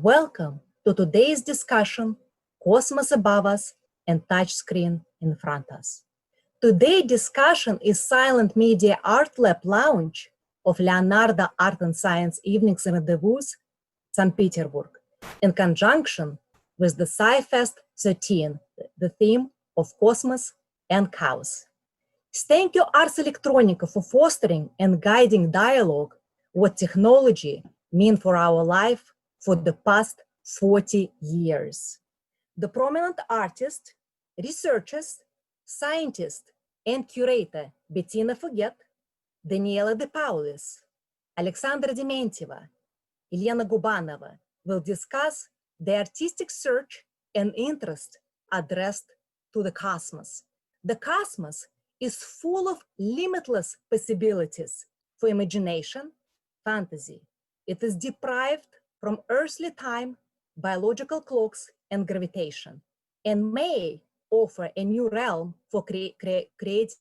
Welcome to today's discussion, Cosmos Above Us and Touchscreen in Front Us. Today's discussion is Cyland Media Art Lab launch of Leonardo Art and Science Evenings and Rendezvous, St. Petersburg, in conjunction with the CYBERFEST 13, the theme of Cosmos and Chaos. Thank you, Ars Electronica, for fostering and guiding dialogue what technology means for our life for the past 40 years. The prominent artist, researchers, scientist, and curator Bettina Forget, Daniela De Paulis, Alexandra Dementieva, Elena Gubanova will discuss the artistic search and interest addressed to the cosmos. The cosmos is full of limitless possibilities for imagination, fantasy. It is deprived from earthly time, biological clocks, and gravitation, and may offer a new realm for creative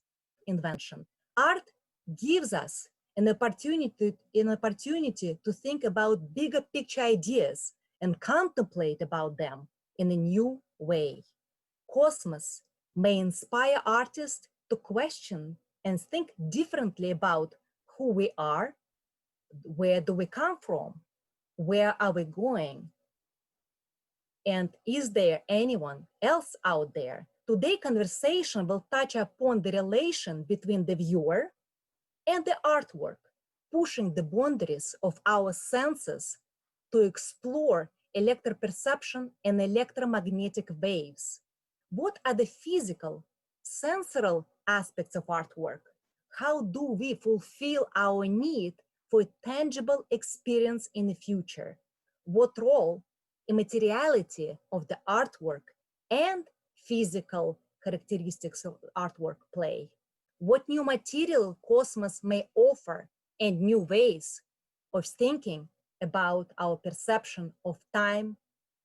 invention. Art gives us an opportunity to think about bigger picture ideas and contemplate about them in a new way. Cosmos may inspire artists to question and think differently about who we are, where do we come from, where are we going, and is there anyone else out there? Today's conversation will touch upon the relation between the viewer and the artwork, pushing the boundaries of our senses to explore electroperception and electromagnetic waves. What are the physical, sensorial aspects of artwork? How do we fulfill our need for a tangible experience in the future? What role immateriality of the artwork and physical characteristics of artwork play? What new material Cosmos may offer and new ways of thinking about our perception of time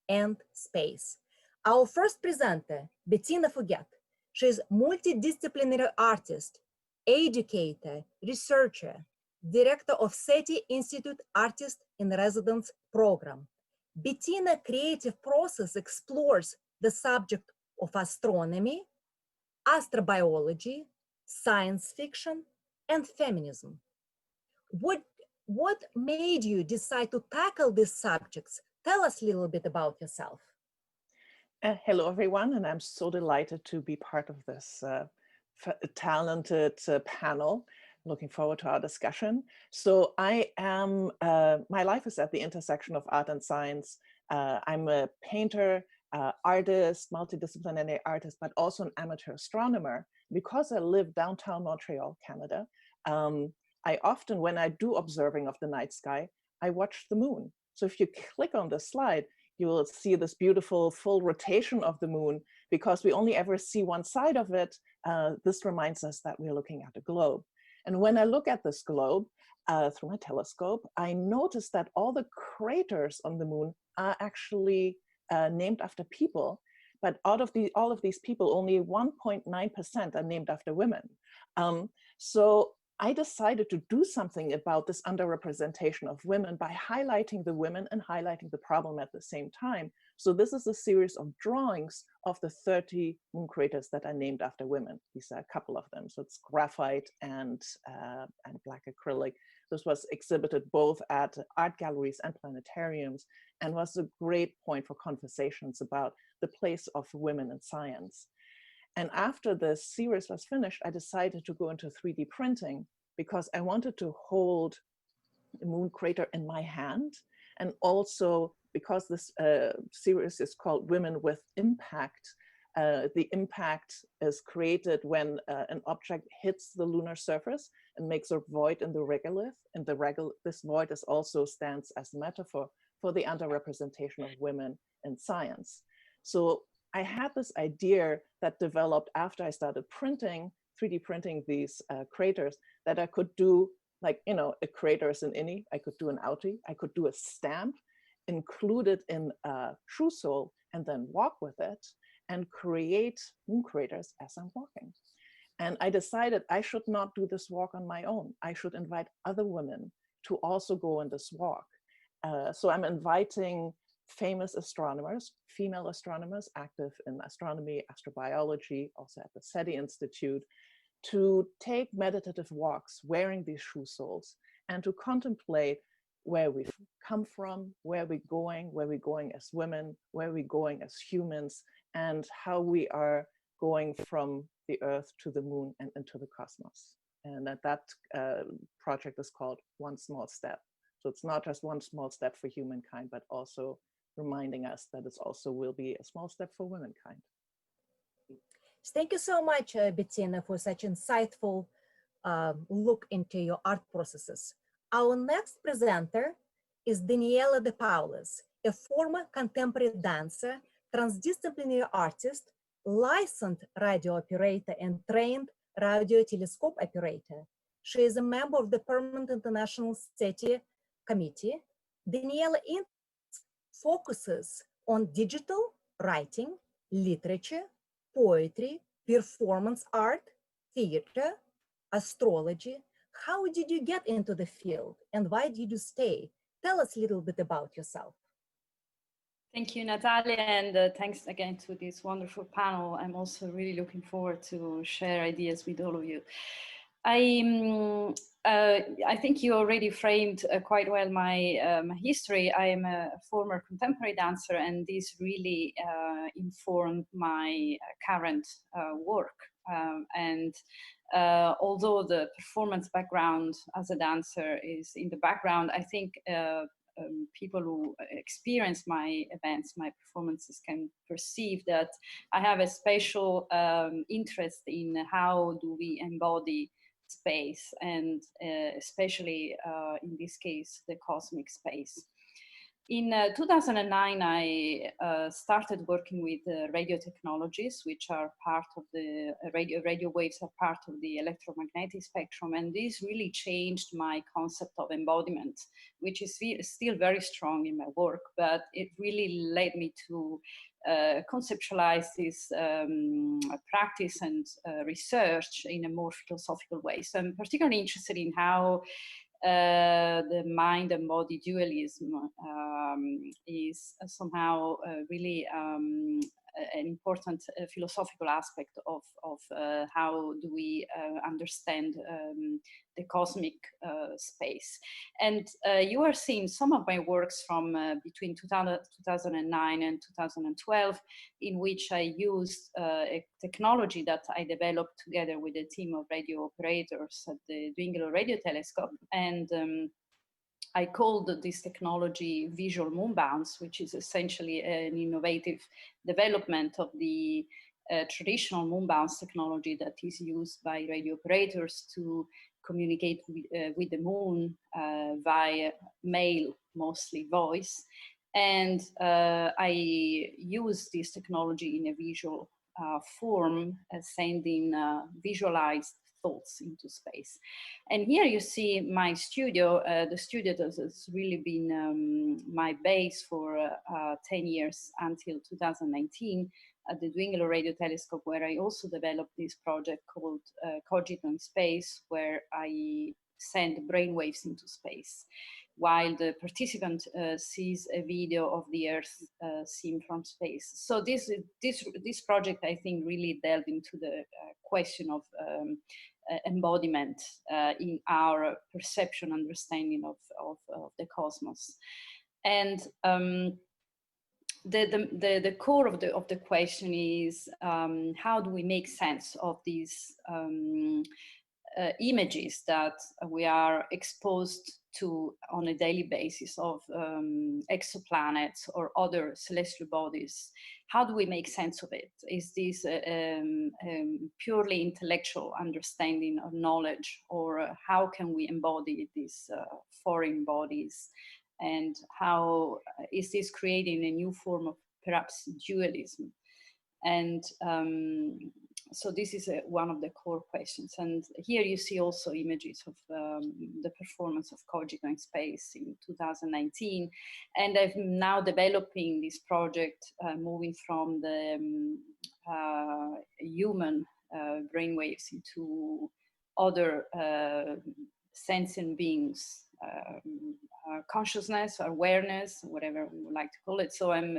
and space. Our first presenter, Bettina Forget. She is multidisciplinary artist, educator, researcher, director of SETI Institute Artist in Residence program. Bettina's creative process explores the subject of astronomy, astrobiology, science fiction, and feminism. What made you decide to tackle these subjects? Tell us a little bit about yourself. Hello, everyone, and I'm so delighted to be part of this talented panel. Looking forward to our discussion. So I am, my life is at the intersection of art and science. I'm a painter, artist, multidisciplinary artist, but also an amateur astronomer. Because I live downtown Montreal, Canada, I often, when I do observing of the night sky, I watch the moon. So if you click on this slide, you will see this beautiful full rotation of the moon. Because we only ever see one side of it, this reminds us that we're looking at a globe. And when I look at this globe through my telescope, I notice that all the craters on the moon are actually named after people. But out of all of these people, only 1.9% are named after women. So I decided to do something about this underrepresentation of women by highlighting the women and highlighting the problem at the same time. So this is a series of drawings of the 30 moon craters that are named after women. These are a couple of them. So it's graphite and black acrylic. This was exhibited both at art galleries and planetariums and was a great point for conversations about the place of women in science. And after the series was finished, I decided to go into 3D printing because I wanted to hold the moon crater in my hand. And also because this series is called Women with Impact, the impact is created when an object hits the lunar surface and makes a void in the regolith. And this void also stands as a metaphor for the underrepresentation of women in science. So I had this idea that developed after I started 3D printing these craters, that I could do, like, you know, a crater is an innie, I could do an outie, I could do a stamp, include it in a shoe sole, and then walk with it and create moon craters as I'm walking. And I decided I should not do this walk on my own. I should invite other women to also go on this walk. So I'm inviting famous astronomers, female astronomers active in astronomy, astrobiology, also at the SETI Institute, to take meditative walks wearing these shoe soles and to contemplate where we've come from, where we're going as women, where we're going as humans, and how we are going from the Earth to the moon and into the cosmos. And that project is called One Small Step. So it's not just one small step for humankind, but also reminding us that it also will be a small step for womankind. Thank you so much, Bettina, for such insightful look into your art processes. Our next presenter is Daniela De Paulis, a former contemporary dancer, transdisciplinary artist, licensed radio operator, and trained radio telescope operator. She is a member of the Permanent International SETI Committee. Daniela focuses on digital writing, literature, poetry, performance art, theater, astrology. How did you get into the field and why did you stay? Tell us a little bit about yourself. Thank you, Natalia, and thanks again to this wonderful panel. I'm also really looking forward to share ideas with all of you. I think you already framed quite well my history. I am a former contemporary dancer, and this really informed my current work. Although the performance background as a dancer is in the background, I think people who experience my events, my performances, can perceive that I have a special interest in how do we embody space, and especially in this case, the cosmic space. In 2009, I started working with radio technologies, which are part of the radio waves are part of the electromagnetic spectrum. And this really changed my concept of embodiment, which is still very strong in my work, but it really led me to conceptualize this practice and research in a more philosophical way. So I'm particularly interested in how the mind and body dualism is somehow really an important philosophical aspect of how do we understand the cosmic space. And you are seeing some of my works from between 2009 and 2012, in which I used a technology that I developed together with a team of radio operators at the Dwingelo Radio Telescope. And I called this technology Visual Moonbounce, which is essentially an innovative development of the traditional moonbounce technology that is used by radio operators to communicate with the moon via mail, mostly voice. And I use this technology in a visual form, sending visualized thoughts into space. And here you see my studio. The studio has really been my base for 10 years until 2019 at the Dwingelo Radio Telescope, where I also developed this project called COGITO in Space, where I send brainwaves into space, while the participant sees a video of the Earth seen from space. So this project, I think, really delved into the question of embodiment in our perception, understanding of the cosmos. And the core of the question is how do we make sense of these images that we are exposed to on a daily basis of exoplanets or other celestial bodies? How do we make sense of it? Is this purely intellectual understanding of knowledge, or how can we embody these foreign bodies? And how is this creating a new form of perhaps dualism? And so this is one of the core questions. And here you see also images of the performance of COGITO in Space in 2019. And I'm now developing this project, moving from the human brainwaves into other sentient beings consciousness, awareness, whatever we would like to call it. So I'm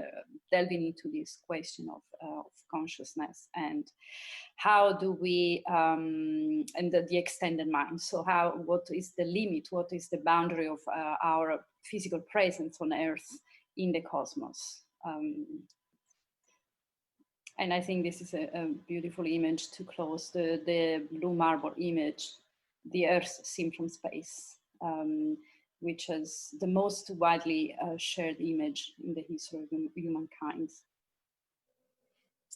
delving into this question of consciousness and how do we, and the extended mind. So what is the limit? What is the boundary of our physical presence on Earth in the cosmos? And I think this is a beautiful image to close the blue marble image, the Earth seen from space, which is the most widely shared image in the history of humankind.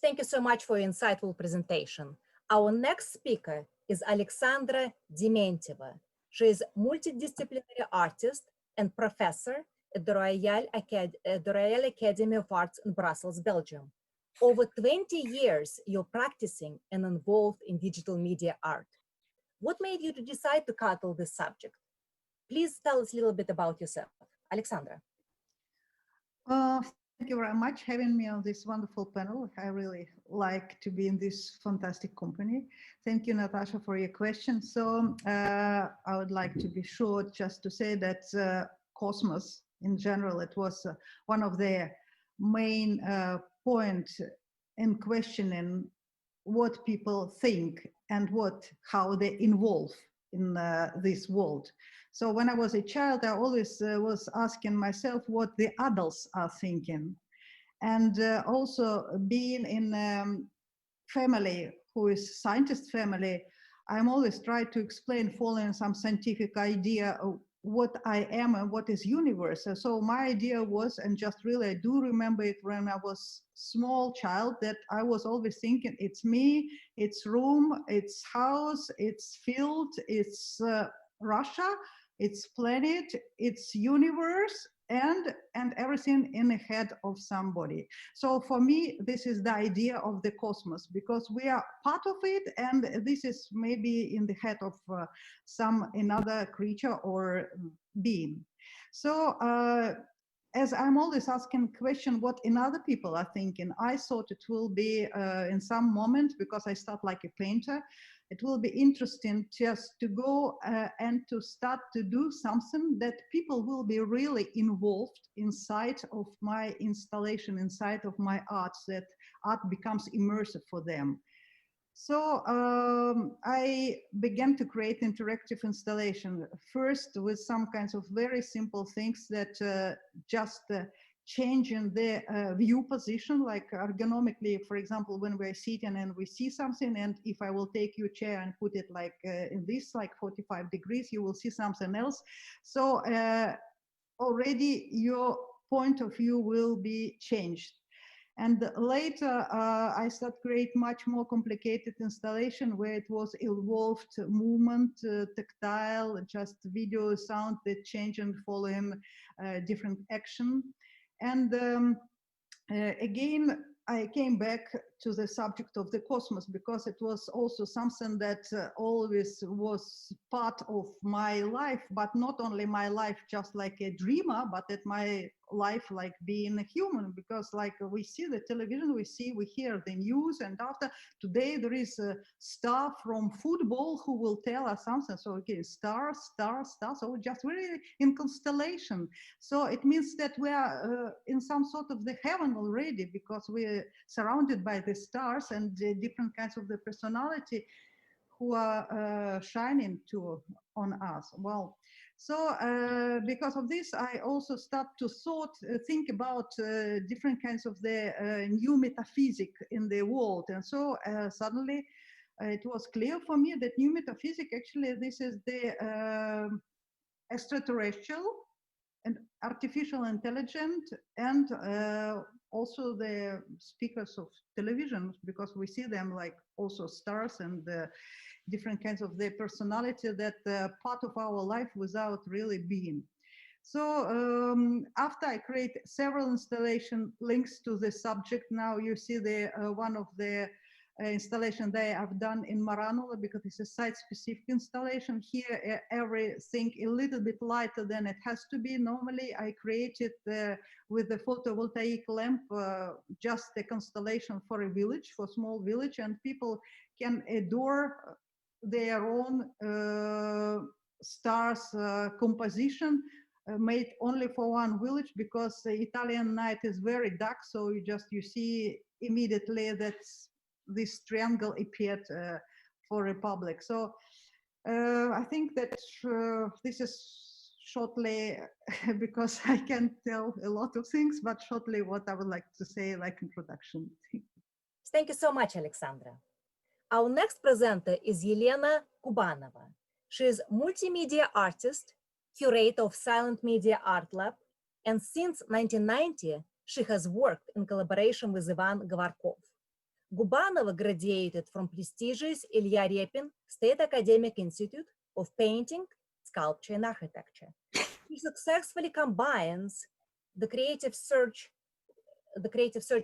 Thank you so much for your insightful presentation. Our next speaker is Alexandra Dementieva. She is multidisciplinary artist and professor at the Royal Academy of Arts in Brussels, Belgium. Over 20 years, you're practicing and involved in digital media art. What made you to decide to tackle this subject? Please tell us a little bit about yourself. Alexandra. Thank you very much for having me on this wonderful panel. I really like to be in this fantastic company. Thank you, Natasha, for your question. So I would like to be short just to say that Cosmos in general, it was one of the main points in questioning what people think and how they involve in this world. So when I was a child, I always was asking myself what the adults are thinking. And also being in family who is scientist family, I'm always trying to explain following some scientific idea of what I am and what is universe. So my idea was, and just really I do remember it when I was small child, that I was always thinking it's me, it's room, it's house, it's field, it's Russia, it's planet, it's universe, and everything in the head of somebody. So for me, this is the idea of the cosmos, because we are part of it, and this is maybe in the head of another creature or being. So as I'm always asking question what in other people are thinking, I thought it will be in some moment, because I start like a painter, it will be interesting just to go and to start to do something that people will be really involved inside of my installation, inside of my art, that art becomes immersive for them. So I began to create interactive installation, first with some kinds of very simple things that just changing the view position, like ergonomically, for example, when we're sitting and we see something, and if I will take your chair and put it like in this, like 45 degrees, you will see something else. So already your point of view will be changed. And later, I started create much more complicated installation where it was involved movement, tactile, just video, sound that change and following different action. And again, I came back to the subject of the cosmos, because it was also something that always was part of my life, but not only my life just like a dreamer, but at my life like being a human, because like we see the television, we hear the news, and after today there is a star from football who will tell us something. So okay, star, so just really in constellation. So it means that we are in some sort of the heaven already, because we're surrounded by the stars and different kinds of the personality who are shining on us. Well, so because of this, I also start to think about different kinds of the new metaphysic in the world. And so suddenly it was clear for me that new metaphysic, actually, this is the extraterrestrial and artificial intelligence, and also the speakers of television, because we see them like also stars and different kinds of their personality that part of our life without really being. So after I create several installation links to the subject, now you see the one of the installation that I've done in Maranola, because it's a site-specific installation. Here, everything a little bit lighter than it has to be. Normally, I created with the photovoltaic lamp just a constellation for a village, for a small village, and people can adore their own stars composition made only for one village, because the Italian night is very dark, so you see immediately that this triangle appeared for Republic. So I think that this is shortly, because I can't tell a lot of things, but shortly what I would like to say, like introduction. Thank you so much, Alexandra. Our next presenter is Elena Gubanova. She is multimedia artist, curator of Cyland Media Art Lab, and since 1990, she has worked in collaboration with Ivan Gavarkov. Gubanova graduated from prestigious Ilya Repin State Academic Institute of Painting, Sculpture, and Architecture. She successfully combines the creative search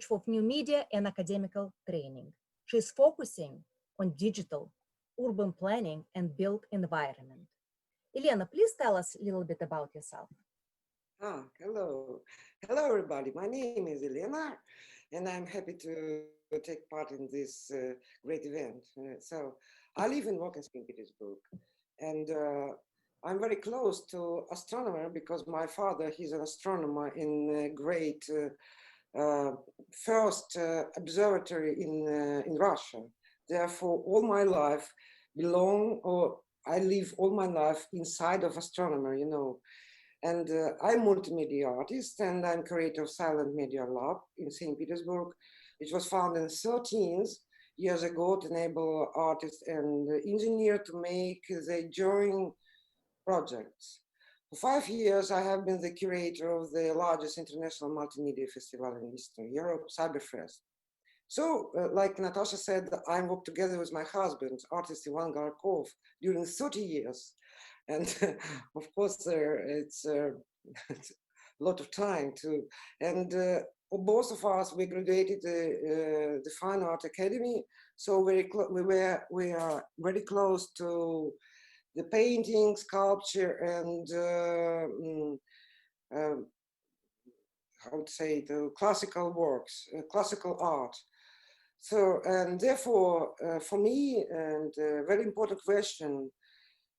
for new media and academical training. She is focusing on digital, urban planning, and built environment. Elena, please tell us a little bit about yourself. Hello. Hello, everybody. My name is Elena, and I'm happy to take part in this great event. So I live and work in St. Petersburg, and I'm very close to astronomer because my father, he's an astronomer in a great first observatory in Russia. Therefore, all my life I live all my life inside of astronomer, you know. And I'm multimedia artist, and I'm creator of Cyland Media Lab in St. Petersburg, which was founded 13 years ago to enable artists and engineers to make the joint projects. For 5 years, I have been the curator of the largest international multimedia festival in Eastern Europe, CYBERFEST. So, like Natasha said, I worked together with my husband, artist Ivan Gavarkov, during 30 years. And of course, it's a lot of time too. And both of us, we graduated the Fine Art Academy. So we are very close to the painting, sculpture, and how to say, the classical works, classical art. So, and therefore, for me, and a very important question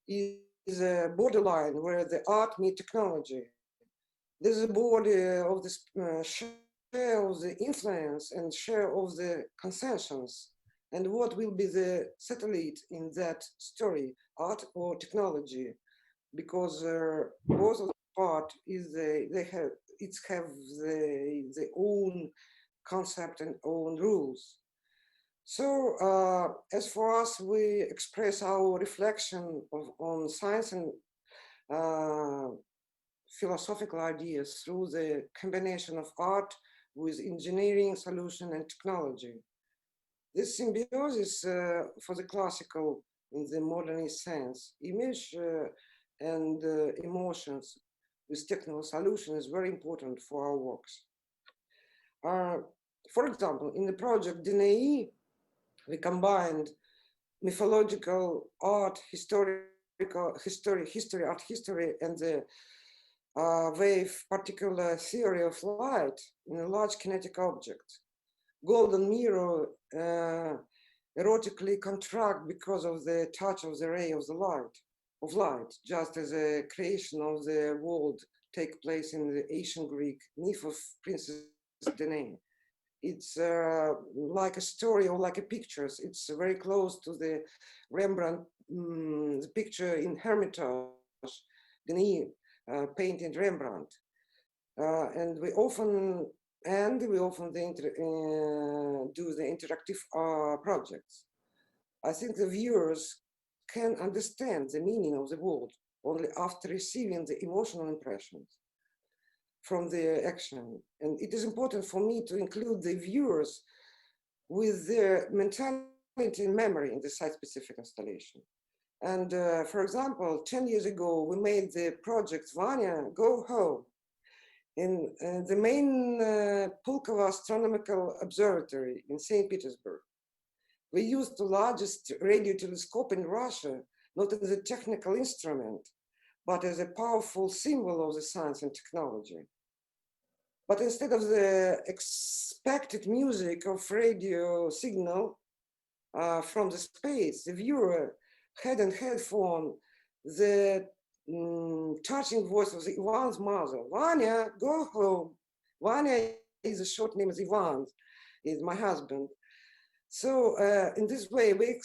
is a borderline where the art meets technology. There's a border of the share of the influence and share of the concessions, and what will be the satellite in that story, art or technology, because both of the part is they have the own concept and own rules. So as for us, we express our reflection on science and philosophical ideas through the combination of art with engineering, solution, and technology. This symbiosis for the classical in the modernist sense, image and emotions with technical solution is very important for our works. For example, in the project Danae, we combined mythological art, art history, and the wave particular theory of light in a large kinetic object. Golden mirror erotically contract because of the touch of the ray of the light, just as a creation of the world take place in the ancient Greek myth of Princess Danae. It's like a story or like a pictures. It's very close to the Rembrandt the picture in Hermitage, Danae painted Rembrandt. And we often do the interactive projects. I think the viewers can understand the meaning of the world only after receiving the emotional impressions from the action. And it is important for me to include the viewers with their mentality and memory in the site-specific installation. And for example, 10 years ago, we made the project Vanya, Go Home in the main Pulkovo Astronomical Observatory in St. Petersburg. We used the largest radio telescope in Russia, not as a technical instrument, but as a powerful symbol of the science and technology. But instead of the expected music of radio signal from the space, the viewer had in headphone the touching voice of Ivan's mother. Vanya, go home. Vanya is a short name of Ivan, is my husband. So in this way, we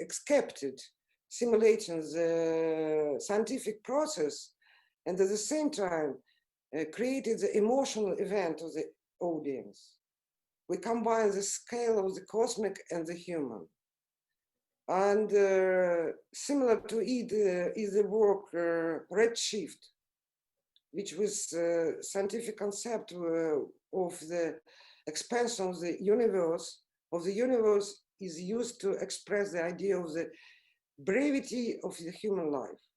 accepted simulating the scientific process, and at the same time created the emotional event of the audience. We combine the scale of the cosmic and the human. And similar to it is the work Redshift, which was a scientific concept of the expansion of the universe. Is used to express the idea of the brevity of the human life.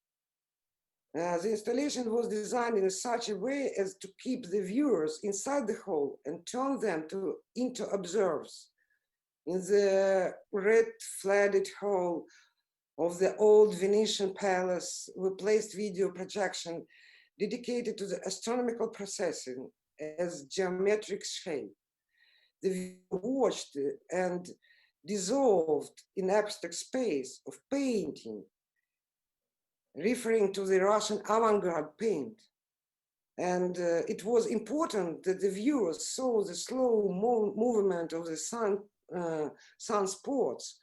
The installation was designed in such a way as to keep the viewers inside the hall and turn them into observers. In the red-flooded hall of the old Venetian palace, we placed video projection dedicated to the astronomical processing as geometric shape. The viewer watched and dissolved in abstract space of painting, referring to the Russian avant-garde paint. And it was important that the viewers saw the slow movement of the sunspots,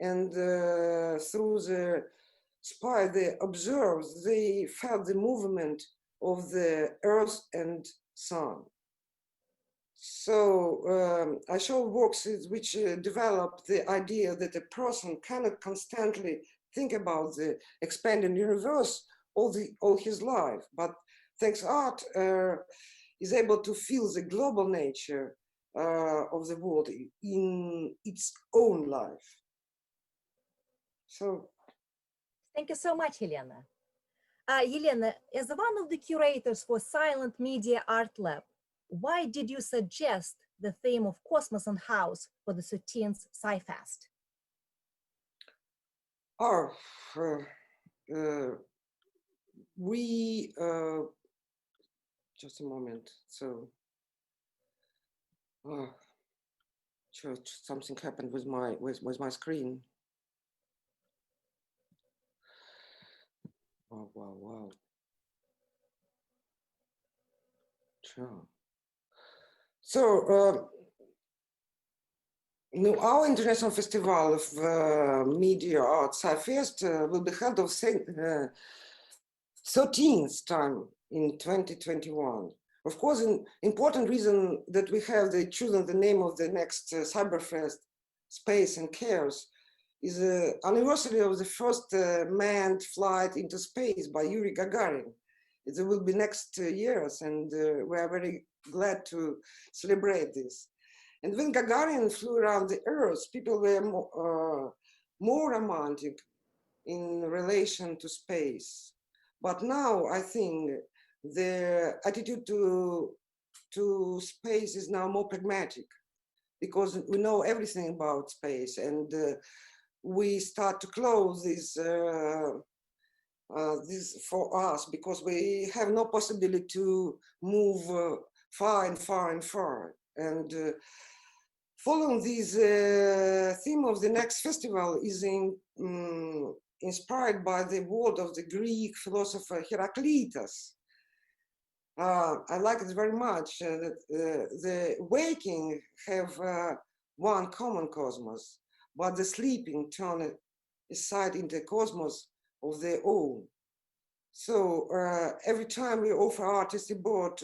and through the spy they observed, they felt the movement of the earth and sun. So I show works which develop the idea that a person cannot constantly think about the expanding universe all his life, but thanks art is able to feel the global nature of the world in its own life. So, thank you so much, Elena. Elena, as one of the curators for Cyland Media Art Lab, why did you suggest the theme of Cosmos and House for the 13th CYBERFEST? We just a moment. So, something happened with my screen. Wow. Sure. So, our International Festival of Media Art CYBERFEST will be held on 13th time in 2021. Of course, an important reason that we have chosen the name of the next CYBERFEST, Space and Chaos, is the anniversary of the first manned flight into space by Yuri Gagarin. It will be next years, and we are very glad to celebrate this. And when Gagarin flew around the Earth, people were more romantic in relation to space. But now I think the attitude to space is now more pragmatic, because we know everything about space, and we start to close this for us, because we have no possibility to move far and far and far. And following this theme of the next festival is inspired by the word of the Greek philosopher Heraclitus. I like it very much that the waking have one common cosmos, but the sleeping turn aside into a cosmos of their own. So every time we offer artists aboard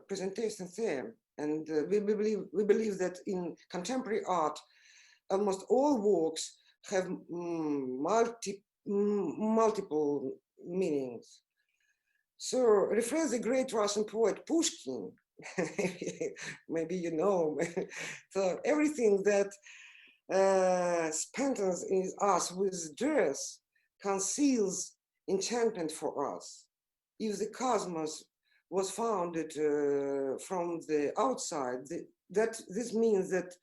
presentation theme, and we believe that in contemporary art, almost all works have multiple meanings. So refers the great Russian poet Pushkin, maybe you know. So everything that spenters in us with dress conceals enchantment for us. If the cosmos was founded from the outside, this means that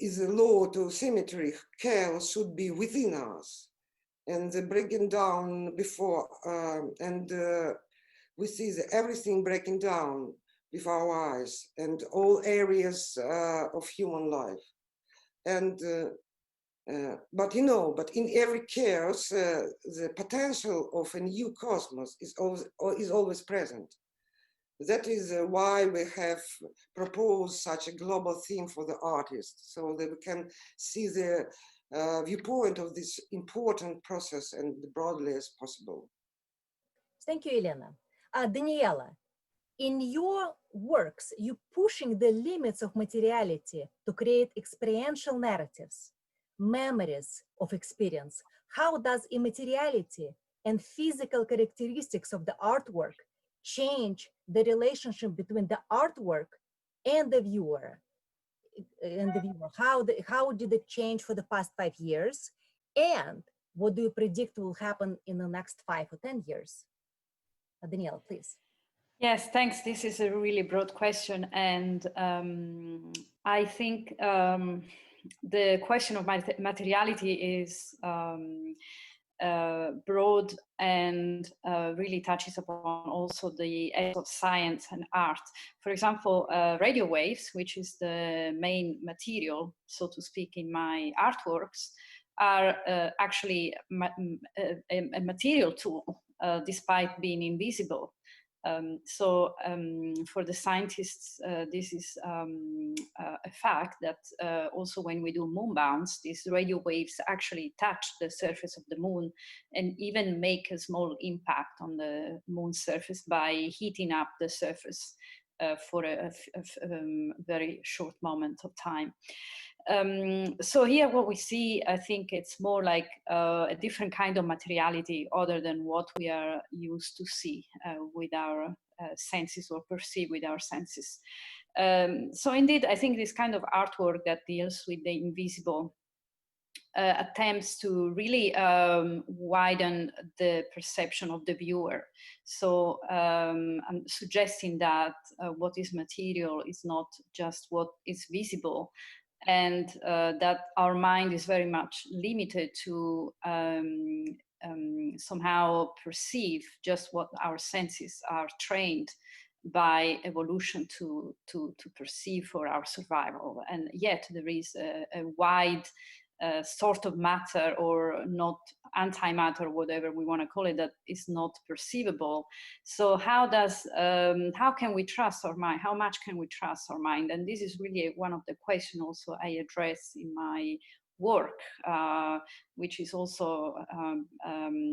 is a law to symmetry. Chaos should be within us, and the breaking down before, we see everything breaking down with our eyes and all areas of human life. And but in every chaos, the potential of a new cosmos is always present. That is why we have proposed such a global theme for the artists, so that we can see the viewpoint of this important process and broadly as possible. Thank you, Elena. Daniela, in your works, you're pushing the limits of materiality to create experiential narratives, memories of experience. How does immateriality and physical characteristics of the artwork change the relationship between the artwork and the viewer? How did it change for the past 5 years? And what do you predict will happen in the next 5 or 10 years? Daniela, please. Yes, thanks. This is a really broad question. And I think the question of materiality is broad and really touches upon also the areas of science and art. For example, radio waves, which is the main material, so to speak, in my artworks, are actually a material tool, despite being invisible. For the scientists, this is a fact that also when we do Moonbounce, these radio waves actually touch the surface of the moon and even make a small impact on the moon's surface by heating up the surface for a very short moment of time. So here what we see, I think it's more like a different kind of materiality other than what we are used to see with our senses or perceive with our senses. So indeed, I think this kind of artwork that deals with the invisible attempts to really widen the perception of the viewer. So I'm suggesting that what is material is not just what is visible, and that our mind is very much limited to somehow perceive just what our senses are trained by evolution to perceive for our survival. And yet there is a wide sort of matter, or not antimatter, whatever we want to call it, that is not perceivable. So how can we trust our mind? How much can we trust our mind? And this is really one of the questions also I address in my work, which is also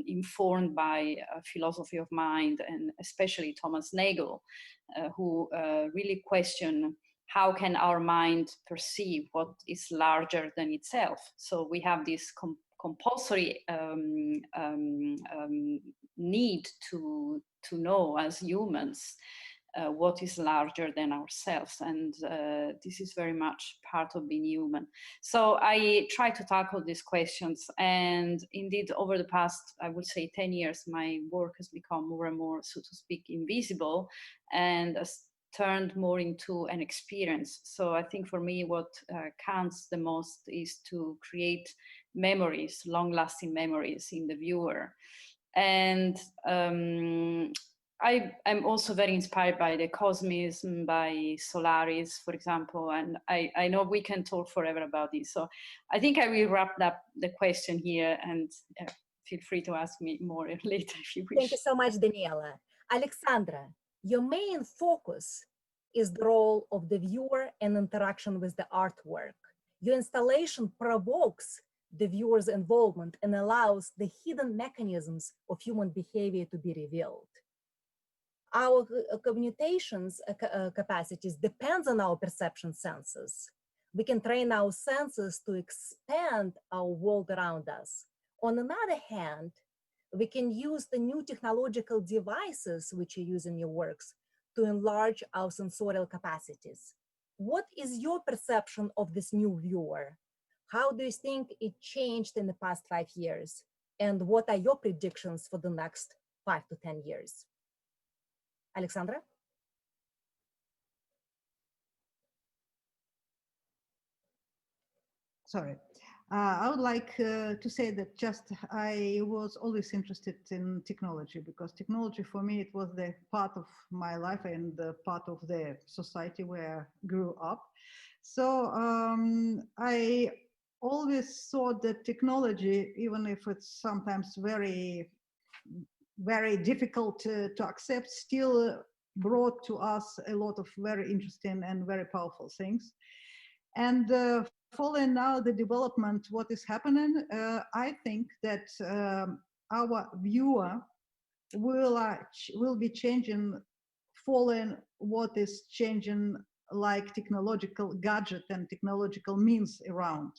informed by philosophy of mind, and especially Thomas Nagel, who really question how can our mind perceive what is larger than itself. So we have this compulsory need to know as humans what is larger than ourselves, and this is very much part of being human. So I try to tackle these questions, and indeed over the past, I would say 10 years, my work has become more and more, so to speak, invisible, and has turned more into an experience. So I think for me what counts the most is to create memories, long-lasting memories in the viewer. And I'm also very inspired by the cosmism, by Solaris, for example, and I know we can talk forever about this. So I think I will wrap up the question here, and feel free to ask me more later if you wish. Thank you so much, Daniela. Alexandra, your main focus is the role of the viewer and interaction with the artwork. Your installation provokes the viewer's involvement and allows the hidden mechanisms of human behavior to be revealed. Our communications capacities depends on our perception senses. We can train our senses to expand our world around us. On the other hand, we can use the new technological devices which you use in your works to enlarge our sensorial capacities. What is your perception of this new viewer? How do you think it changed in the past 5 years? And what are your predictions for the next 5 to 10 years? Alexandra? Sorry. I would like to say that just I was always interested in technology, because technology for me, it was the part of my life and the part of the society where I grew up. So I always thought that technology, even if it's sometimes very, very difficult to accept, still brought to us a lot of very interesting and very powerful things. And following now the development, what is happening, I think that our viewer will be changing following what is changing, like technological gadget and technological means around.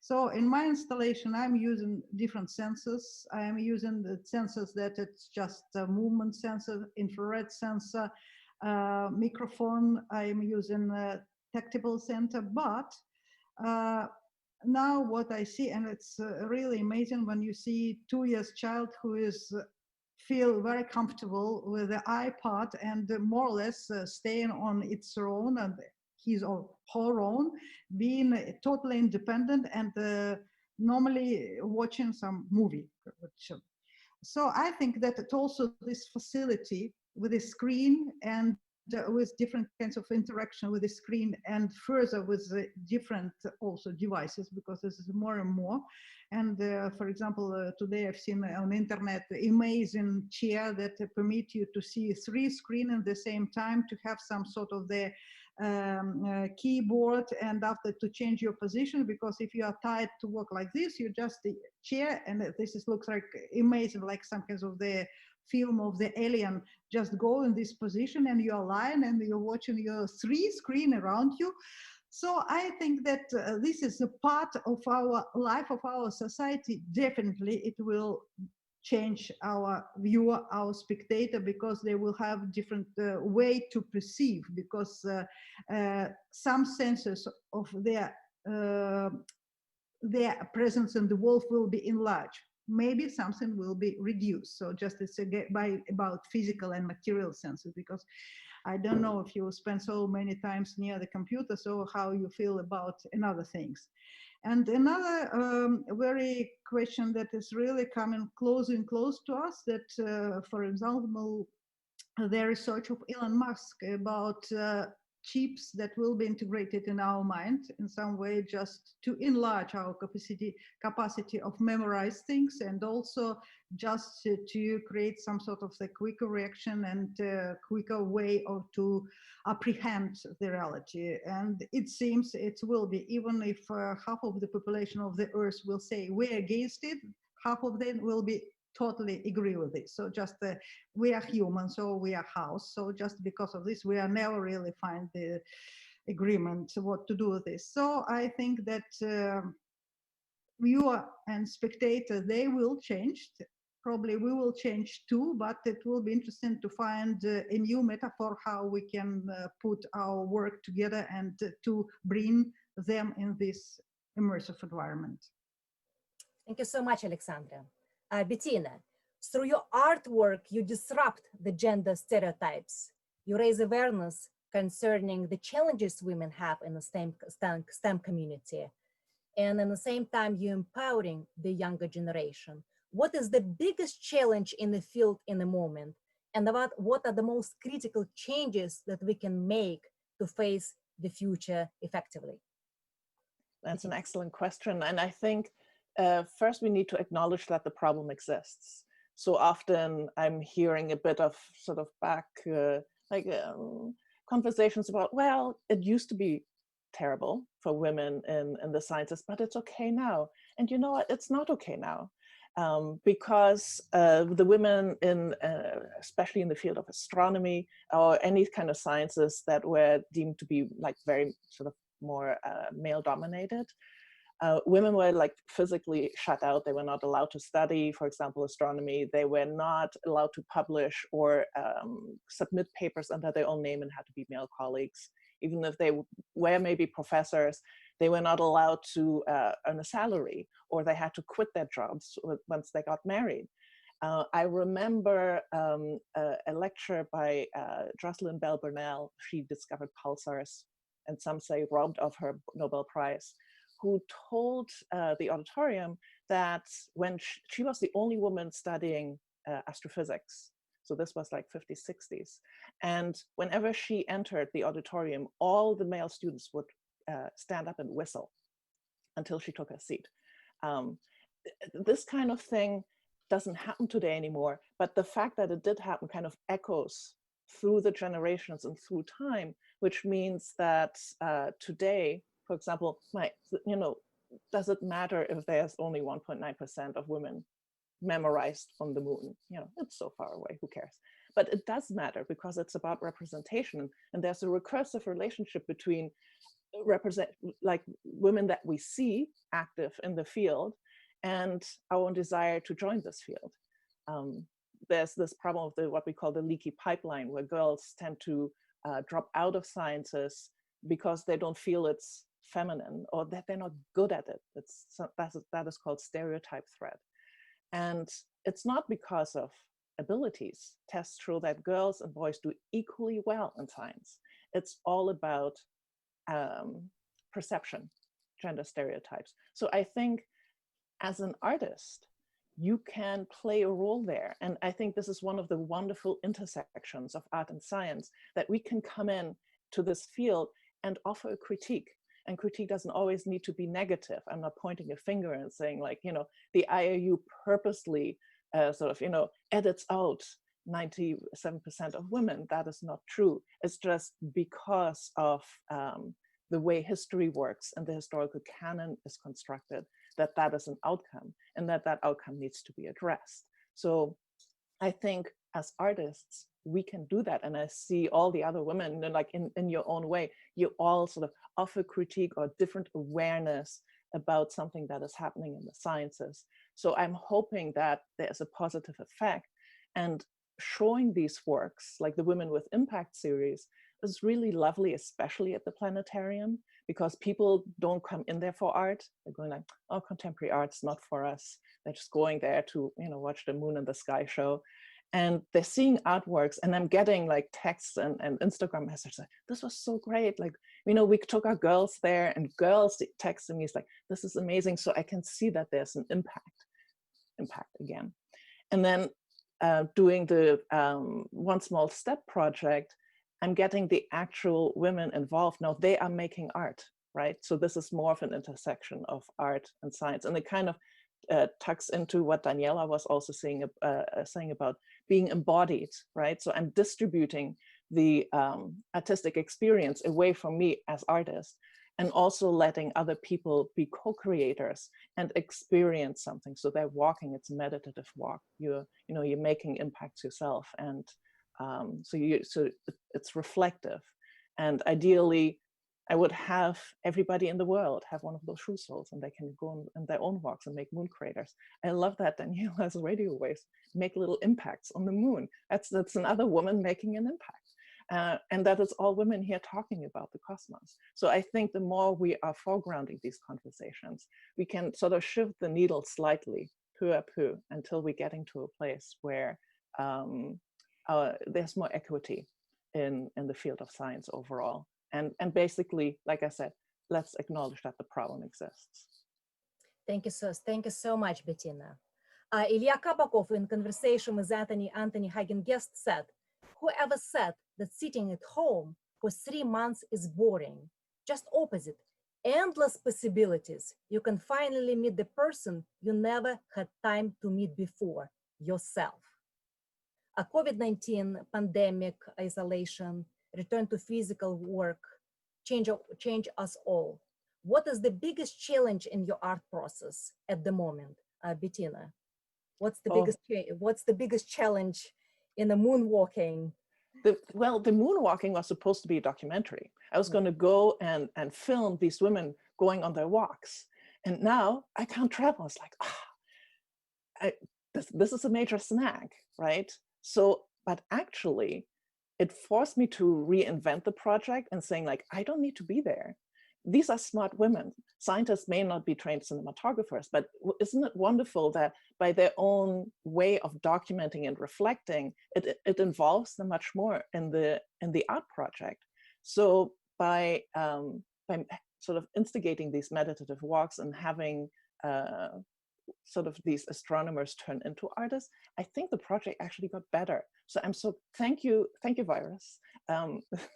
So in my installation, I'm using different sensors. I'm using the sensors that it's just a movement sensor, infrared sensor, microphone. I'm using a tactile sensor, but now what I see, and it's really amazing when you see 2 years child who is feel very comfortable with the iPad and more or less staying on its own and his or her own, being totally independent and normally watching some movie. So I think that it also this facility with a screen and with different kinds of interaction with the screen and further with different also devices, because this is more and more. And for example, today I've seen on internet amazing chair that permit you to see 3 screens at the same time, to have some sort of the keyboard, and after to change your position, because if you are tired to work like this, you just chair, and this is, looks like amazing, like some kinds of the film of the alien, just go in this position and you're lying and you're watching your 3 screen around you. So I think that this is a part of our life, of our society. Definitely it will change our viewer, our spectator, because they will have different way to perceive, because some senses of their presence in the world will be enlarged. Maybe something will be reduced. So just it's about physical and material senses, because I don't know if you spend so many times near the computer, so how you feel about another things. And another very question that is really coming close and close to us, that for example, the research of Elon Musk about chips that will be integrated in our mind in some way, just to enlarge our capacity of memorize things, and also just to create some sort of a quicker reaction and quicker way of to apprehend the reality. And it seems it will be, even if half of the population of the earth will say we're against it, half of them will be totally agree with this. So just we are human, so we are house. So just because of this, we are never really find the agreement what to do with this. So I think that viewer and spectator, they will change. Probably we will change too, but it will be interesting to find a new metaphor how we can put our work together and to bring them in this immersive environment. Thank you so much, Alexandra. Bettina, through your artwork, you disrupt the gender stereotypes. You raise awareness concerning the challenges women have in the STEM community. And at the same time, you're empowering the younger generation. What is the biggest challenge in the field in the moment? And what are the most critical changes that we can make to face the future effectively? That's an excellent question. And I think first we need to acknowledge that the problem exists. So often I'm hearing a bit of sort of back conversations about, well, it used to be terrible for women in the sciences, but it's okay now. And you know what, it's not okay now. Because the women in, especially in the field of astronomy or any kind of sciences that were deemed to be like very sort of more male dominated, women were like physically shut out. They were not allowed to study, for example, astronomy. They were not allowed to publish or submit papers under their own name and had to be male colleagues. Even if they were maybe professors, they were not allowed to earn a salary, or they had to quit their jobs once they got married. I remember a lecture by Jocelyn Bell Burnell. She discovered pulsars, and some say robbed of her Nobel Prize, who told the auditorium that when she was the only woman studying astrophysics, so this was like 50s, 60s, and whenever she entered the auditorium, all the male students would stand up and whistle until she took her seat. This kind of thing doesn't happen today anymore, but the fact that it did happen kind of echoes through the generations and through time, which means that today, for example, does it matter if there's only 1.9% of women memorized on the moon? It's so far away, who cares? But it does matter because it's about representation, and there's a recursive relationship between women that we see active in the field and our own desire to join this field. There's this problem of what we call the leaky pipeline, where girls tend to drop out of sciences because they don't feel it's feminine or that they're not good at it. That is called stereotype threat. And it's not because of abilities. Tests show that girls and boys do equally well in science. It's all about perception, gender stereotypes. So I think as an artist, you can play a role there. And I think this is one of the wonderful intersections of art and science, that we can come in to this field and offer a critique. And critique doesn't always need to be negative. I'm not pointing a finger and saying the IAU purposely edits out 97% of women. That is not true. It's just because of the way history works and the historical canon is constructed, that is an outcome, and that outcome needs to be addressed. So I think as artists, we can do that. And I see all the other women, in your own way, you all sort of offer critique or different awareness about something that is happening in the sciences. So I'm hoping that there's a positive effect, and showing these works, like the Women with Impact series, is really lovely, especially at the planetarium, because people don't come in there for art. They're going like, oh, contemporary art's not for us. They're just going there to watch the moon and the sky show. And they're seeing artworks, and I'm getting texts and Instagram messages like, this was so great. We took our girls there, and girls texting me, it's like, this is amazing. So I can see that there's an impact again. And then doing the One Small Step project, I'm getting the actual women involved. Now they are making art, right? So this is more of an intersection of art and science. And it kind of tucks into what Daniela was also saying about being embodied, right? So I'm distributing the artistic experience away from me as artist, and also letting other people be co-creators and experience something. So they're walking, it's a meditative walk. You're making impacts yourself, and so it's reflective. And ideally, I would have everybody in the world have one of those shoe soles, and they can go on their own walks and make moon craters. I love that Daniela's radio waves make little impacts on the moon. That's another woman making an impact. And that is all women here talking about the cosmos. So I think the more we are foregrounding these conversations, we can sort of shift the needle slightly, peu à peu, until we get into a place where there's more equity in the field of science overall. And basically, like I said, let's acknowledge that the problem exists. Thank you so much, Bettina. Ilya Kabakov, in conversation with Anthony Hagen-Guest, said, whoever said that sitting at home for 3 months is boring? Just opposite. Endless possibilities. You can finally meet the person you never had time to meet before, yourself. A COVID-19 pandemic, isolation, return to physical work, change us all. What is the biggest challenge in your art process at the moment, Bettina? What's the biggest challenge in the moonwalking? The moonwalking was supposed to be a documentary. I was going to go and film these women going on their walks, and now I can't travel. It's like, this is a major snag, right? So, but actually, it forced me to reinvent the project and saying, I don't need to be there. These are smart women. Scientists may not be trained cinematographers, but isn't it wonderful that by their own way of documenting and reflecting, it involves them much more in the art project. So by sort of instigating these meditative walks and having sort of these astronomers turn into artists, I think the project actually got better. So I'm so thank you, Virus.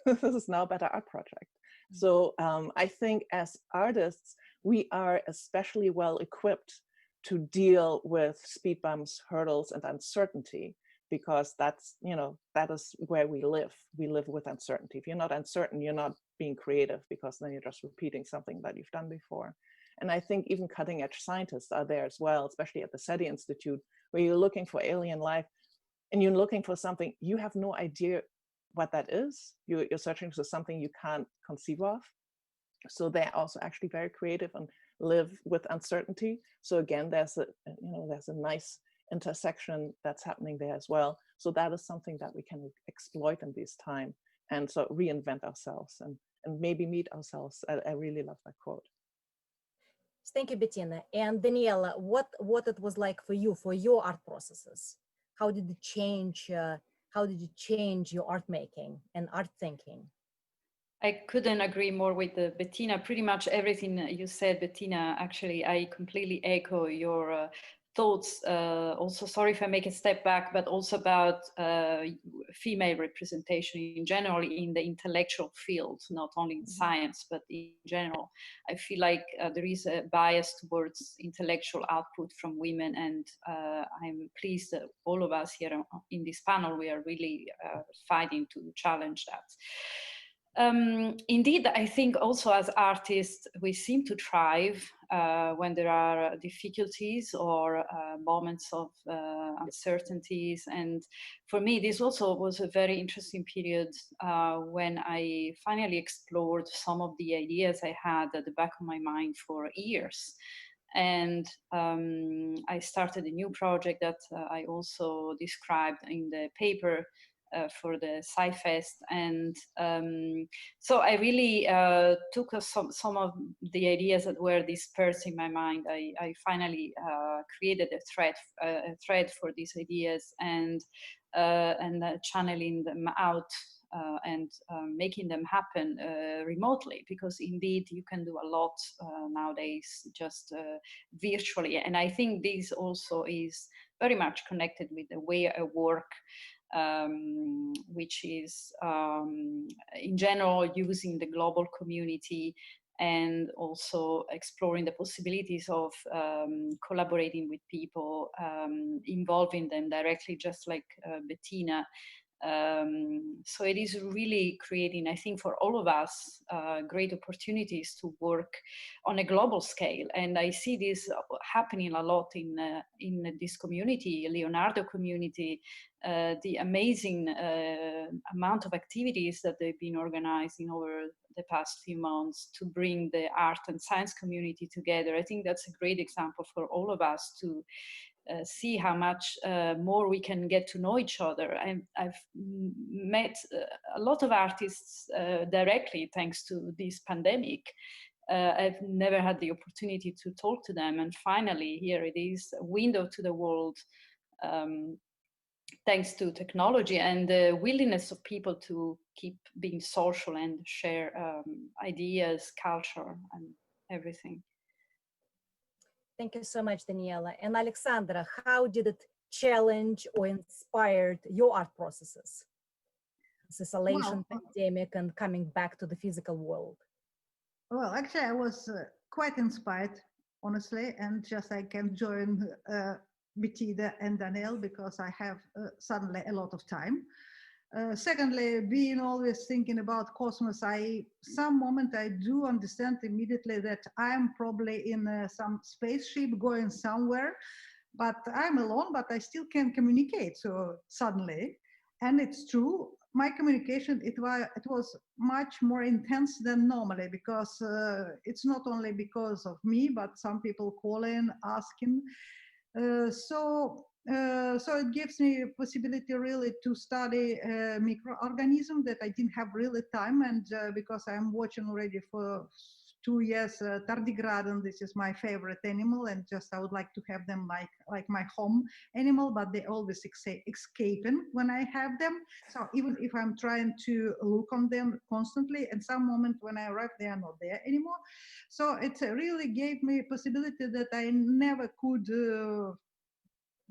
This is now a better art project. So I think as artists, we are especially well equipped to deal with speed bumps, hurdles, and uncertainty, because that's, that is where we live. We live with uncertainty. If you're not uncertain, you're not being creative, because then you're just repeating something that you've done before. And I think even cutting edge scientists are there as well, especially at the SETI Institute, where you're looking for alien life and you're looking for something, you have no idea what that is. You're searching for something you can't conceive of. So they're also actually very creative and live with uncertainty. So again, there's a nice intersection that's happening there as well. So that is something that we can exploit in this time, and so reinvent ourselves and maybe meet ourselves. I really love that quote. Thank you, Bettina. And Daniela, what it was like for you, for your art processes? How did it change? How did you change your art making and art thinking? I couldn't agree more with Bettina. Pretty much everything you said, Bettina. Actually, I completely echo your thoughts. Also, sorry if I make a step back, but also about female representation in general in the intellectual field, not only in science, but in general. I feel like there is a bias towards intellectual output from women, and I'm pleased that all of us here in this panel, we are really fighting to challenge that. Indeed, I think also as artists, we seem to thrive when there are difficulties or moments of uncertainties. And for me, this also was a very interesting period when I finally explored some of the ideas I had at the back of my mind for years. And I started a new project that I also described in the paper for the CYBERFEST, and so I really took some of the ideas that were dispersed in my mind. I finally created a thread for these ideas, and channeling them out and making them happen remotely, because indeed you can do a lot nowadays just virtually. And I think this also is very much connected with the way I work, which is in general using the global community and also exploring the possibilities of collaborating with people, involving them directly, just like Bettina. So it is really creating, I think, for all of us, great opportunities to work on a global scale. And I see this happening a lot in this community, Leonardo community, the amazing amount of activities that they've been organizing over the past few months to bring the art and science community together. I think that's a great example for all of us to see how much more we can get to know each other. I've met a lot of artists directly thanks to this pandemic. I've never had the opportunity to talk to them, and finally here it is, a window to the world, thanks to technology and the willingness of people to keep being social and share ideas, culture, and everything. Thank you so much, Daniela. And Alexandra, how did it challenge or inspired your art processes? This isolation, pandemic, and coming back to the physical world. Well, actually, I was quite inspired, honestly, and just I can join Bettina and Danielle because I have suddenly a lot of time. Secondly, being always thinking about cosmos, some moment I do understand immediately that I'm probably in some spaceship going somewhere, but I'm alone, but I still can communicate. So suddenly, and it's true, my communication, it was much more intense than normally, because it's not only because of me, but some people calling, asking. So it gives me a possibility really to study microorganisms that I didn't have really time, and because I'm watching already for 2 years tardigraden. This is my favorite animal, and just I would like to have them like my home animal, but they always escaping when I have them. So even if I'm trying to look on them constantly, at some moment when I arrive, they are not there anymore. So it really gave me a possibility that I never could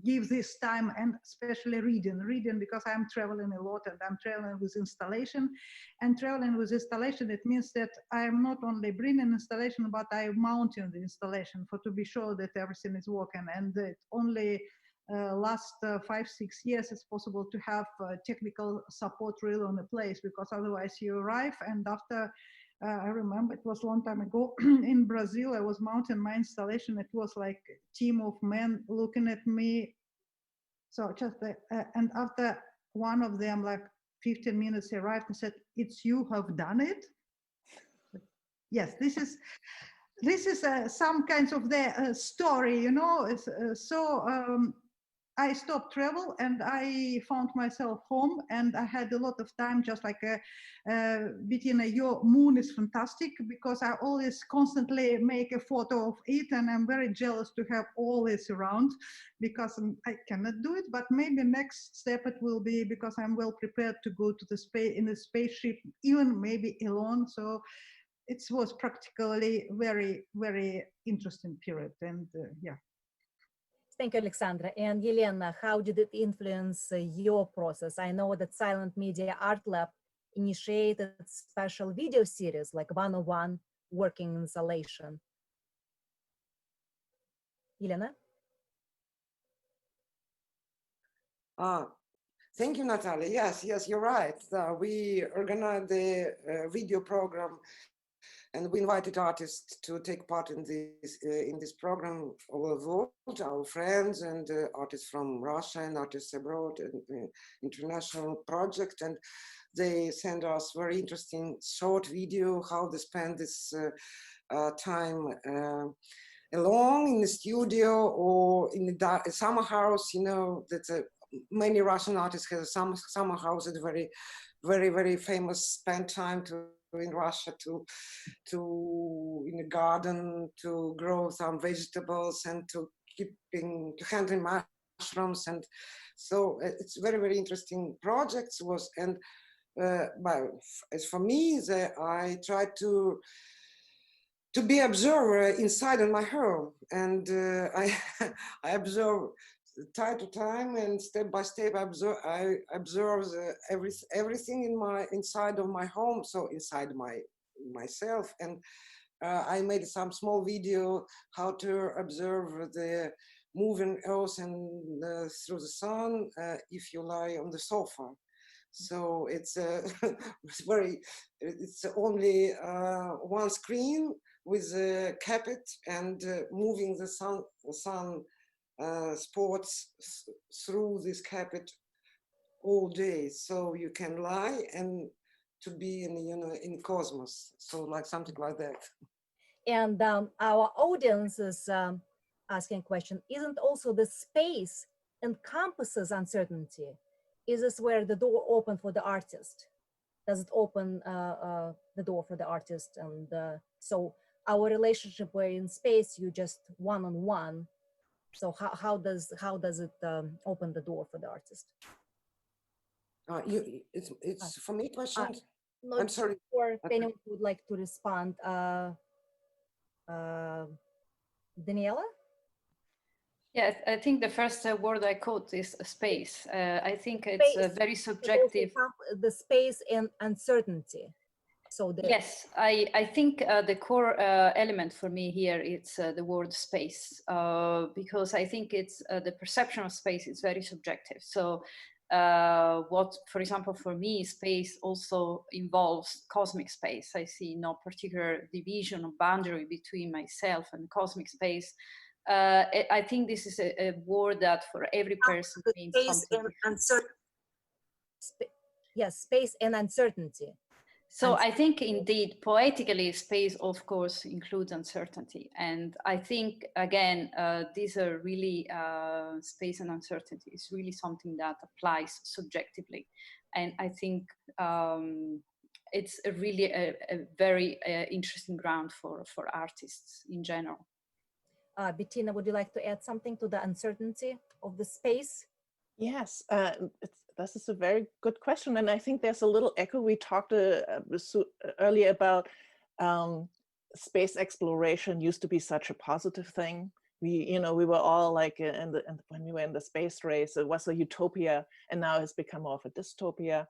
give this time, and especially reading because I'm traveling a lot, and I'm traveling with installation. And traveling with installation, it means that I'm not only bringing installation, but I'm mounting the installation to be sure that everything is working. And it only last 5-6 years it's possible to have technical support really on the place, because otherwise you arrive and after I remember it was a long time ago in Brazil, I was mounting my installation. It was like a team of men looking at me. So just, and after one of them, like 15 minutes arrived and said, "It's you who have done it?" Yes, this is some kinds of the story, you know. I stopped travel and I found myself home, and I had a lot of time, just like Bettina, your moon is fantastic, because I always constantly make a photo of it, and I'm very jealous to have all this around, because I cannot do it, but maybe next step it will be, because I'm well prepared to go to the space, in the spaceship, even maybe alone. So it was practically very, very interesting period, and yeah. Thank you, Alexandra. And Elena, how did it influence your process? I know that Cyland Media Art Lab initiated special video series like 101 working installation. Elena? Thank you, Natalia. Yes, you're right. We organized the video program, and we invited artists to take part in this program all over the world, our friends and artists from Russia and artists abroad, and international project. And they sent us very interesting short video how they spend this time alone in the studio or in the summer house. You know that many Russian artists have some summer house at very, very, very famous, spend time in Russia to in the garden to grow some vegetables and to handling mushrooms. And so it's very, very interesting projects was. And as for me, I tried to be observer inside in my home, and I observe time to time and step by step. I observe everything inside of my home, so inside myself. And I made some small video how to observe the moving earth and through the sun if you lie on the sofa. So it's it's only one screen with a carpet and moving the sun spots through this carpet all day. So you can lie and to be in cosmos. So like something like that. And our audience is asking a question, isn't also the space encompasses uncertainty? Is this where the door open for the artist? Does it open the door for the artist? And so our relationship where in space you just one-on-one. So how does it open the door for the artist? It's for me question. No, I'm sorry. Or if anyone would like to respond, Daniela? Yes, I think the first word I caught is space. I think it's very subjective. The space and uncertainty. So yes, I think the core element for me here is the word space, because I think it's the perception of space is very subjective. So what, for example, for me, space also involves cosmic space. I see no particular division or boundary between myself and cosmic space. I think this is a word that for every person means something. Yes, space and uncertainty. So I think indeed, poetically, space, of course, includes uncertainty. And I think, again, these are really, space and uncertainty is really something that applies subjectively. And I think it's a really a very interesting ground for artists in general. Bettina, would you like to add something to the uncertainty of the space? Yes, this is a very good question. And I think there's a little echo. We talked earlier about space exploration used to be such a positive thing. We were all like, when we were in the space race, it was a utopia, and now it's become more of a dystopia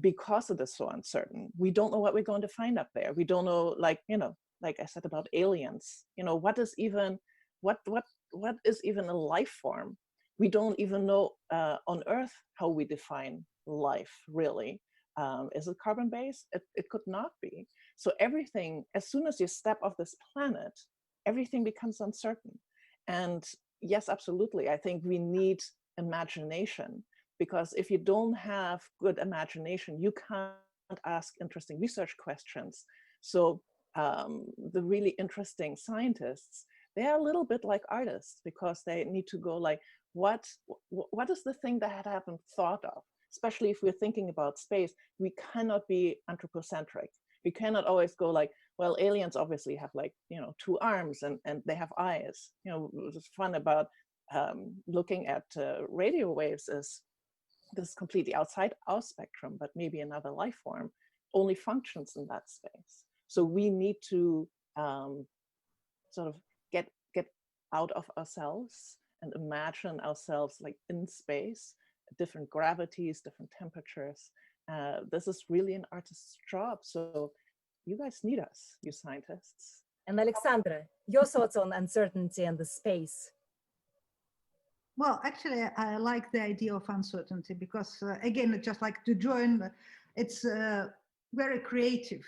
because it is so uncertain. We don't know what we're going to find up there. We don't know, like I said about aliens, what is even a life form? We don't even know on Earth how we define life, really. Is it carbon-based? It could not be. So everything, as soon as you step off this planet, everything becomes uncertain. And yes, absolutely, I think we need imagination, because if you don't have good imagination, you can't ask interesting research questions. So the really interesting scientists, they are a little bit like artists, because they need to go like, what is the thing that had happened thought of? Especially if we're thinking about space, we cannot be anthropocentric. We cannot always go like, well, aliens obviously have like, 2 arms and they have eyes. What's fun about looking at radio waves is this is completely outside our spectrum, but maybe another life form only functions in that space. So we need to sort of get out of ourselves and imagine ourselves like in space, different gravities, different temperatures. This is really an artist's job. So you guys need us, you scientists. And Alexandra, your thoughts on uncertainty and the space? Well, actually, I like the idea of uncertainty because, again, just like to join, it's very creative.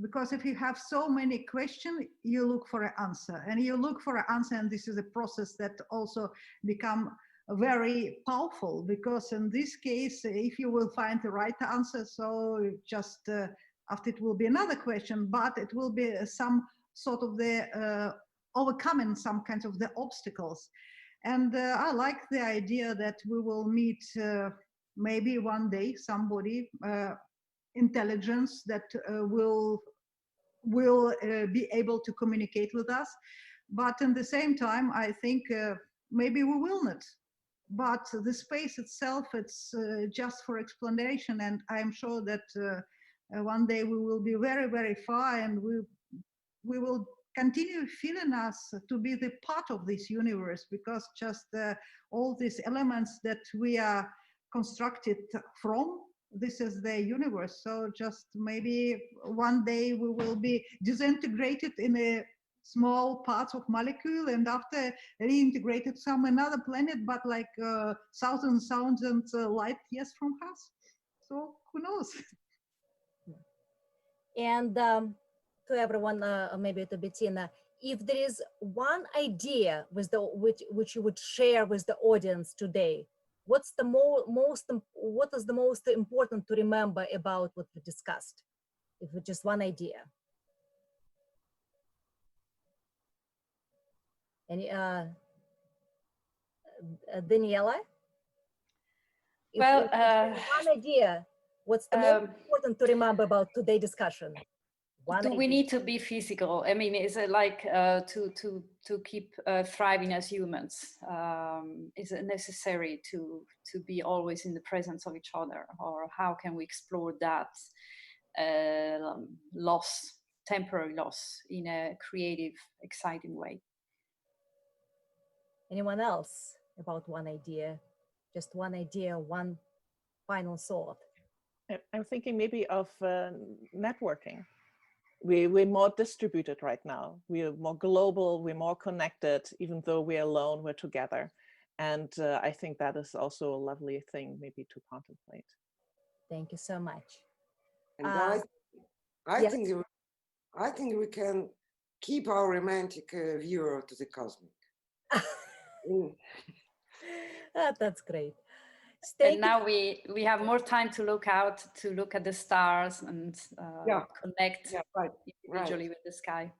Because if you have so many questions, you look for an answer, and you look for an answer, and this is a process that also become very powerful. Because in this case, if you will find the right answer, so just after it will be another question, but it will be some sort of the overcoming some kinds of the obstacles. And I like the idea that we will meet maybe one day somebody intelligence that will be able to communicate with us, but in the same time I think maybe we will not. But the space itself, it's just for explanation, and I'm sure that one day we will be very, very far, and we will continue feeling us to be the part of this universe, because just all these elements that we are constructed from, this is the universe. So just maybe one day we will be disintegrated in a small parts of molecule, and after reintegrated some another planet, but like thousands light years from us. So who knows? And to everyone, maybe to Bettina, if there is one idea with which you would share with the audience today, what is the most important to remember about what we discussed? If it's just one idea. Any Daniela? Well, one idea. What's the most important to remember about today's discussion? We need to be physical? I mean, is it like to keep thriving as humans? Is it necessary to be always in the presence of each other, or how can we explore that temporary loss, in a creative, exciting way? Anyone else about one idea? Just one idea, one final thought. I'm thinking maybe of networking. We're more distributed right now. We're more global, we're more connected. Even though we're alone, we're together. And I think that is also a lovely thing maybe to contemplate. Thank you so much. And I think we can keep our romantic view to the cosmic. That's great. And now we have more time to look out, to look at the stars and connect individually with the sky.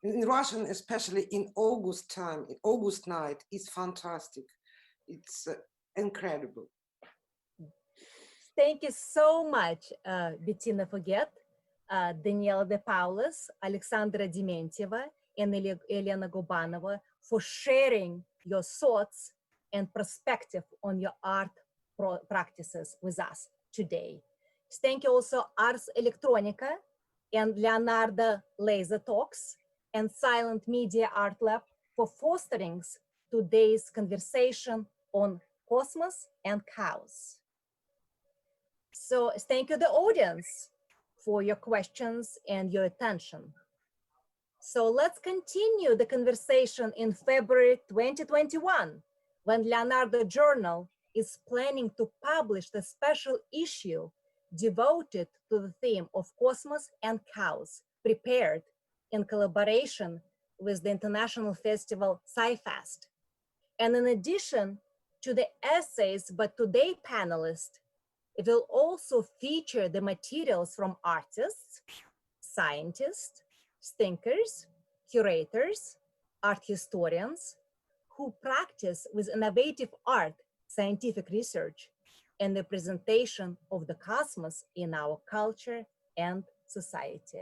In Russian, especially in August time, August night, is fantastic. It's incredible. Thank you so much, Bettina Forget, Daniela De Paulis, Alexandra Dementieva, and Elena Gubanova for sharing your thoughts and perspective on your art practices with us today. Thank you also Ars Electronica and Leonardo Laser Talks and Cyland Media Art Lab for fostering today's conversation on cosmos and chaos. So thank you, the audience, for your questions and your attention. So let's continue the conversation in February 2021, when Leonardo Journal is planning to publish the special issue devoted to the theme of cosmos and chaos, prepared in collaboration with the international festival CYBERFEST. And in addition to the essays by today's panelists, it will also feature the materials from artists, scientists, thinkers, curators, art historians, who practice with innovative art, scientific research, and the presentation of the cosmos in our culture and society.